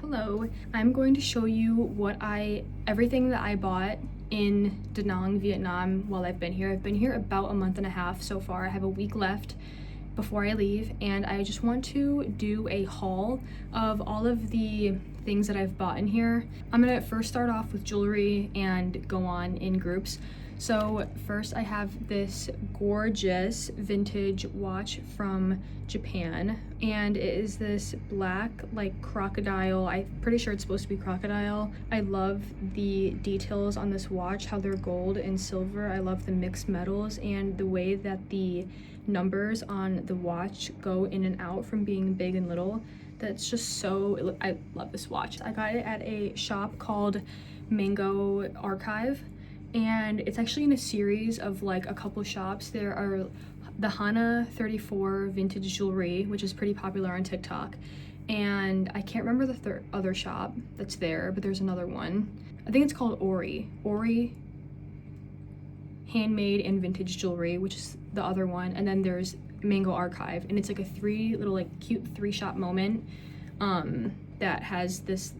Hello, I'm going to show you everything that I bought in Da Nang, Vietnam while I've been here. I've been here about a month and a half so far. I have a week left before I leave, and I just want to do a haul of all of the things that I've bought in here. I'm gonna first start off with jewelry and go on in groups. So first I have this gorgeous vintage watch from Japan, and it is this black like crocodile. I'm pretty sure it's supposed to be crocodile. I love the details on this watch, how they're gold and silver. I love the mixed metals and the way that the numbers on the watch go in and out from being big and little. That's just so, I love this watch. I got it at a shop called Mango Archive, and it's actually in a series of like a couple shops. There are the Hana 34 vintage jewelry, which is pretty popular on TikTok, and I can't remember the other shop that's there, but there's another one. I think it's called Ori handmade and vintage jewelry, which is the other one, and then there's Mango Archive, and it's like a cute three shop moment that has this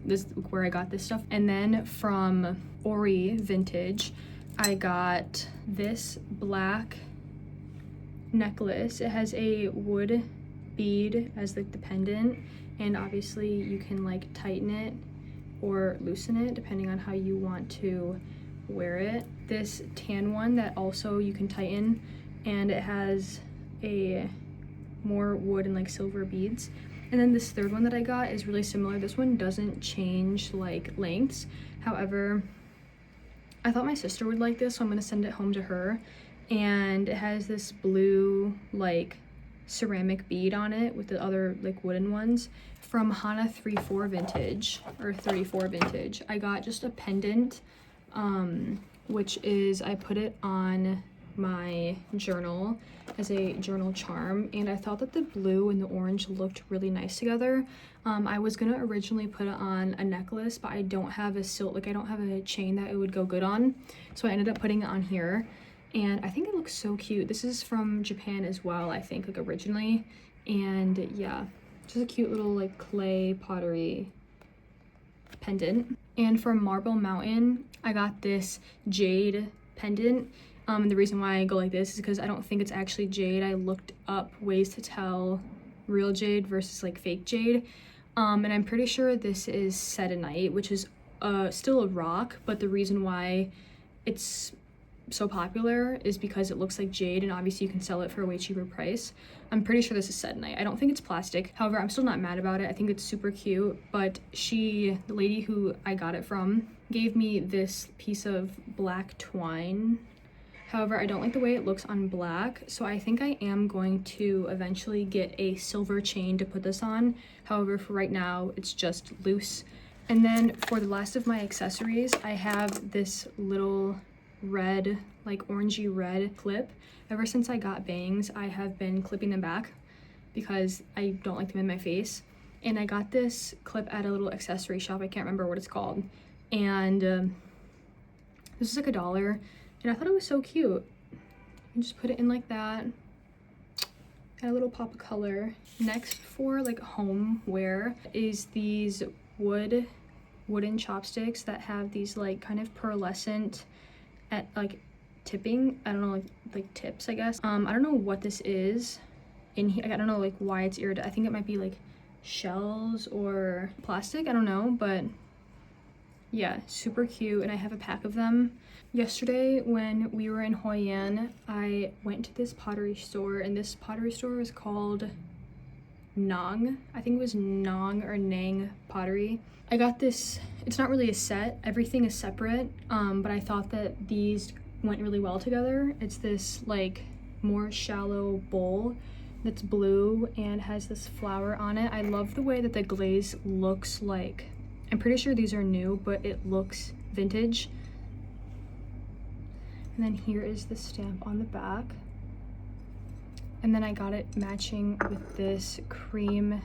where I got this stuff. And then from Ori Vintage I got this black necklace. It has a wood bead as like the pendant, and obviously you can like tighten it or loosen it depending on how you want to wear it. This tan one that also you can tighten, and it has a more wood and like silver beads. And then this third one that I got is really similar. This one doesn't change like lengths. However, I thought my sister would like this, so I'm gonna send it home to her. And it has this blue like ceramic bead on it with the other like wooden ones. From Hana 34 Vintage, or 34 Vintage, I got just a pendant, which is, I put it on my journal as a journal charm, and I thought that the blue and the orange looked really nice together. I was gonna originally put it on a necklace, but I don't have a I don't have a chain that it would go good on, so I ended up putting it on here, and I think it looks so cute. This is from Japan as well, I think, like originally, and yeah, just a cute little like clay pottery pendant. And from Marble Mountain I got this jade pendant. And the reason why I go like this is because I don't think it's actually jade. I looked up ways to tell real jade versus like fake jade, and I'm pretty sure this is selenite, which is still a rock, but the reason why it's so popular is because it looks like jade, and obviously you can sell it for a way cheaper price. I'm pretty sure this is selenite. I don't think it's plastic. However, I'm still not mad about it. I think it's super cute, but the lady who I got it from gave me this piece of black twine. However, I don't like the way it looks on black, so I think I am going to eventually get a silver chain to put this on. However, for right now, it's just loose. And then for the last of my accessories, I have this little red, like orangey red clip. Ever since I got bangs, I have been clipping them back because I don't like them in my face. And I got this clip at a little accessory shop. I can't remember what it's called. And this is like $1. And I thought it was so cute. You just put it in like that. Add a little pop of color. Next, for like home wear, is these wooden chopsticks that have these like kind of pearlescent at like tipping. I don't know, like tips, I guess. I don't know what this is in here. I don't know like why it's iridescent. I think it might be like shells or plastic. I don't know, but yeah, super cute, and I have a pack of them. Yesterday when we were in Hoi An, I went to this pottery store, and this pottery store is called Nang. I think it was Nang or Nang Pottery. I got this, it's not really a set, everything is separate, but I thought that these went really well together. It's this like more shallow bowl that's blue and has this flower on it. I love the way that the glaze looks like, I'm pretty sure these are new, but it looks vintage. And then here is the stamp on the back. And then I got it matching with this cream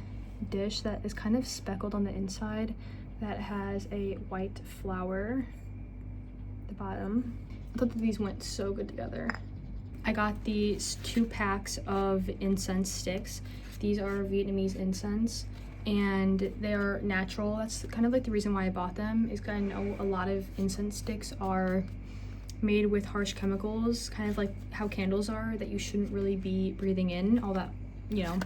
dish that is kind of speckled on the inside that has a white flower at the bottom. I thought that these went so good together. I got these 2 packs of incense sticks. These are Vietnamese incense, and they are natural. That's kind of like the reason why I bought them, is because I know a lot of incense sticks are made with harsh chemicals, kind of like how candles are, that you shouldn't really be breathing in, all that, you know.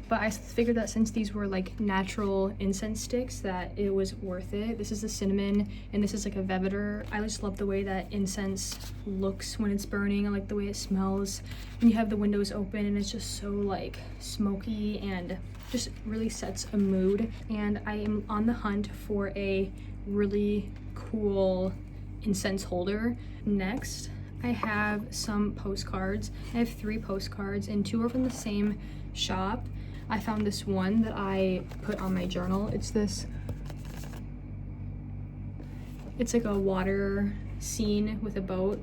But I figured that since these were like natural incense sticks, that it was worth it. This is the cinnamon, and this is like a vetiver. I just love the way that incense looks when it's burning. I like the way it smells when you have the windows open, and it's just so like smoky and just really sets a mood. And I am on the hunt for a really cool incense holder. Next, I have some postcards. I have 3 postcards, and 2 are from the same shop. I found this one that I put on my journal. It's like a water scene with a boat.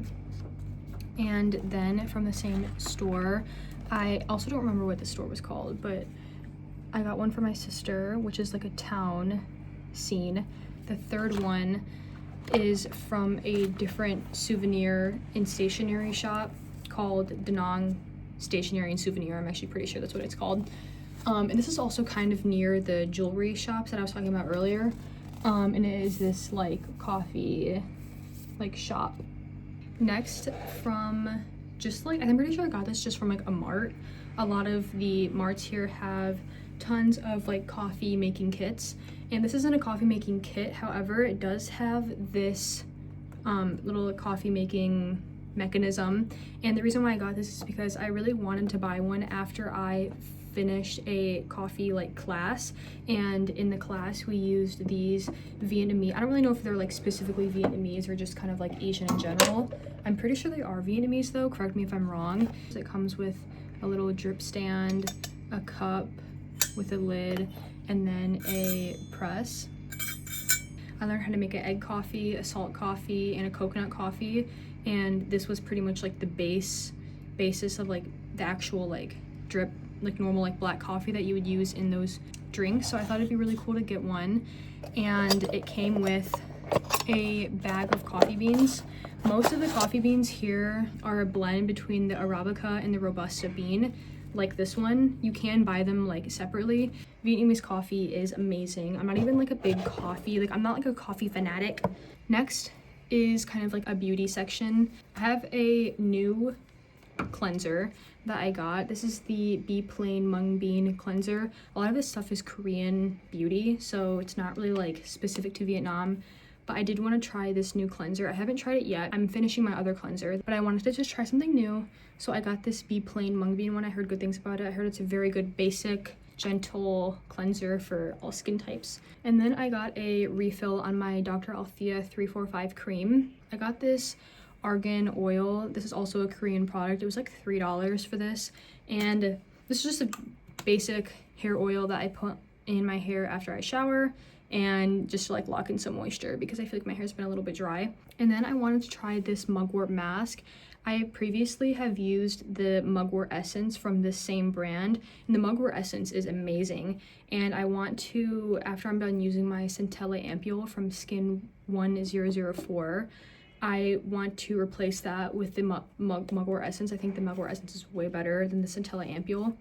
And then from the same store, I also don't remember what the store was called, but I got one for my sister, which is like a town scene. The 3rd one is from a different souvenir and stationery shop called Danong Stationery and Souvenir. I'm actually pretty sure that's what it's called. And this is also kind of near the jewelry shops that I was talking about earlier. And it is this like coffee like shop. Next, from just like, I'm pretty sure I got this just from like a mart. A lot of the marts here have tons of like coffee making kits, and this isn't a coffee making kit. However, it does have this little coffee making mechanism, and the reason why I got this is because I really wanted to buy one after I finished a coffee like class, and in the class we used these Vietnamese, I don't really know if they're like specifically Vietnamese or just kind of like Asian in general. I'm pretty sure they are Vietnamese though, correct me if I'm wrong. It comes with a little drip stand, a cup with a lid, and then a press. I learned how to make an egg coffee, a salt coffee, and a coconut coffee, and this was pretty much like the basis of like the actual like drip, like normal like black coffee that you would use in those drinks. So I thought it'd be really cool to get one, and it came with a bag of coffee beans. Most of the coffee beans here are a blend between the Arabica and the Robusta bean. Like this one, you can buy them like separately. Vietnamese coffee is amazing. I'm not even like a big coffee, like I'm not like a coffee fanatic. Next is kind of like a beauty section. I have a new cleanser that I got. This is the Be Plain Mung Bean cleanser. A lot of this stuff is Korean beauty, so it's not really like specific to Vietnam, but I did want to try this new cleanser. I haven't tried it yet. I'm finishing my other cleanser, but I wanted to just try something new. So I got this Be Plain Mung Bean one. I heard good things about it. I heard it's a very good basic, gentle cleanser for all skin types. And then I got a refill on my Dr. Althea 345 cream. I got this argan oil. This is also a Korean product. It was like $3 for this, and this is just a basic hair oil that I put in my hair after I shower, and just to like lock in some moisture because I feel like my hair's been a little bit dry. And then I wanted to try this mugwort mask. I previously have used the mugwort essence from this same brand, and the mugwort essence is amazing. And I want to, after I'm done using my Centella ampule from Skin 1004, I want to replace that with the mugwort essence. I think the mugwort essence is way better than the Centella ampule.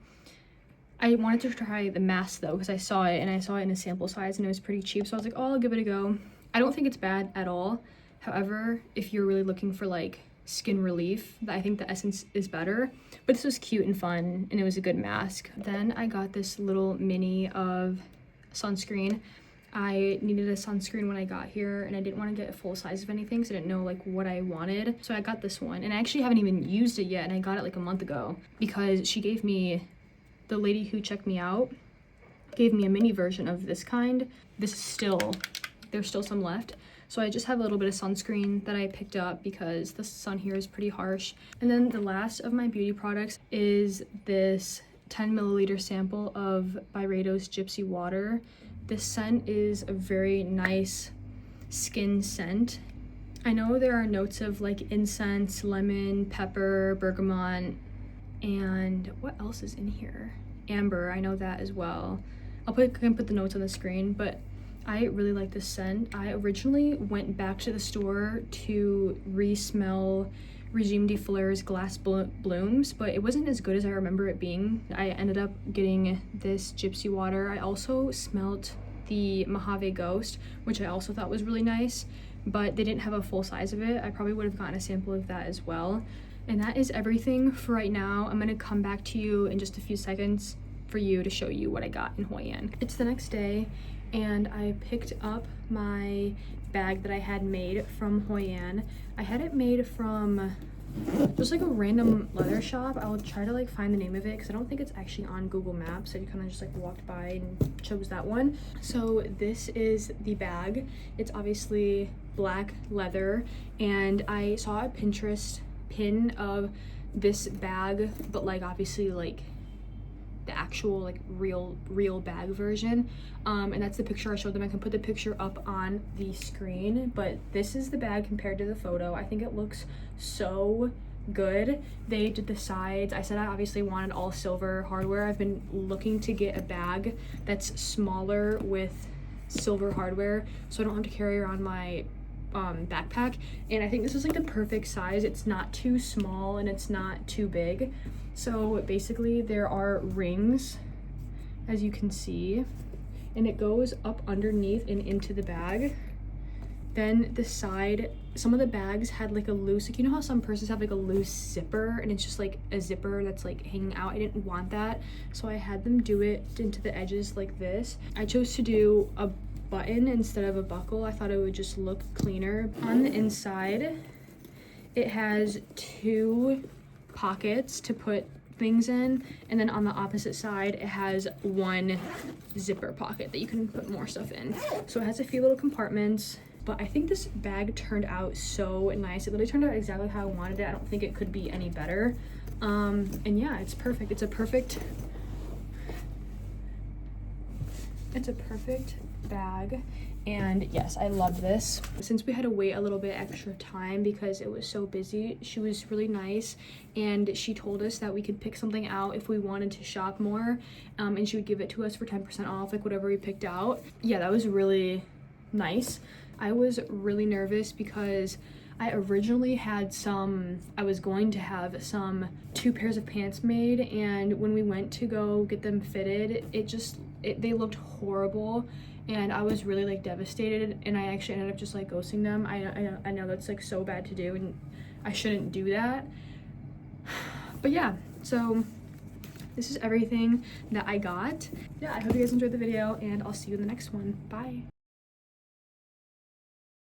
I wanted to try the mask though, because I saw it, and I saw it in a sample size, and it was pretty cheap, so I was like, oh, I'll give it a go. I don't think it's bad at all. However, if you're really looking for like skin relief, I think the essence is better, but this was cute and fun, and it was a good mask. Then I got this little mini of sunscreen. I needed a sunscreen when I got here, and I didn't want to get a full size of anything because I didn't know like what I wanted, so I got this one, and I actually haven't even used it yet, and I got it like a month ago because she gave me, the lady who checked me out gave me a mini version of this kind. This is still, there's still some left. So I just have a little bit of sunscreen that I picked up because the sun here is pretty harsh. And then the last of my beauty products is this 10 milliliter sample of Byredo's Gypsy Water. This scent is a very nice skin scent. I know there are notes of like incense, lemon, pepper, bergamot, and what else is in here? Amber, I know that as well. I can put the notes on the screen, but I really like this scent. I originally went back to the store to re-smell Regime de Fleurs glass blooms, but it wasn't as good as I remember it being. I ended up getting this gypsy water. I also smelt the Mojave Ghost, which I also thought was really nice, but they didn't have a full size of it. I probably would have gotten a sample of that as well. And that is everything for right now. I'm gonna come back to you in just a few seconds for you to show you what I got in Hoi An. It's the next day, and I picked up my bag that I had made from Hoi An. I had it made from just like a random leather shop. I'll try to like find the name of it because I don't think it's actually on Google Maps. I kind of just like walked by and chose that one. So this is the bag. It's obviously black leather, and I saw a Pinterest pin of this bag, but like obviously like the actual like real bag version, and that's the picture I showed them. I can put the picture up on the screen, but this is the bag compared to the photo. I think it looks so good. They did the sides. I said I obviously wanted all silver hardware. I've been looking to get a bag that's smaller with silver hardware so I don't have to carry around my backpack, and I think this is like the perfect size. It's not too small and it's not too big. So basically there are rings, as you can see, and it goes up underneath and into the bag. Then the side, some of the bags had like a loose, like you know how some purses have like a loose zipper and it's just like a zipper that's like hanging out. I didn't want that, so I had them do it into the edges like this. I chose to do a button instead of a buckle. I thought it would just look cleaner. On the inside, it has 2 pockets to put things in, and then on the opposite side it has 1 zipper pocket that you can put more stuff in. So it has a few little compartments, but I think this bag turned out so nice. It literally turned out exactly how I wanted it. I don't think it could be any better. And yeah, it's perfect. It's a perfect bag, and yes, I love this. Since we had to wait a little bit extra time because it was so busy, she was really nice, and she told us that we could pick something out if we wanted to shop more, and she would give it to us for 10% off, like whatever we picked out. Yeah, that was really nice. I was really nervous because I originally had I was going to have 2 pairs of pants made, and when we went to go get them fitted, they looked horrible, and I was really like devastated, and I actually ended up just like ghosting them. I know that's like so bad to do, and I shouldn't do that. But yeah, so this is everything that I got. Yeah, I hope you guys enjoyed the video, and I'll see you in the next one. Bye.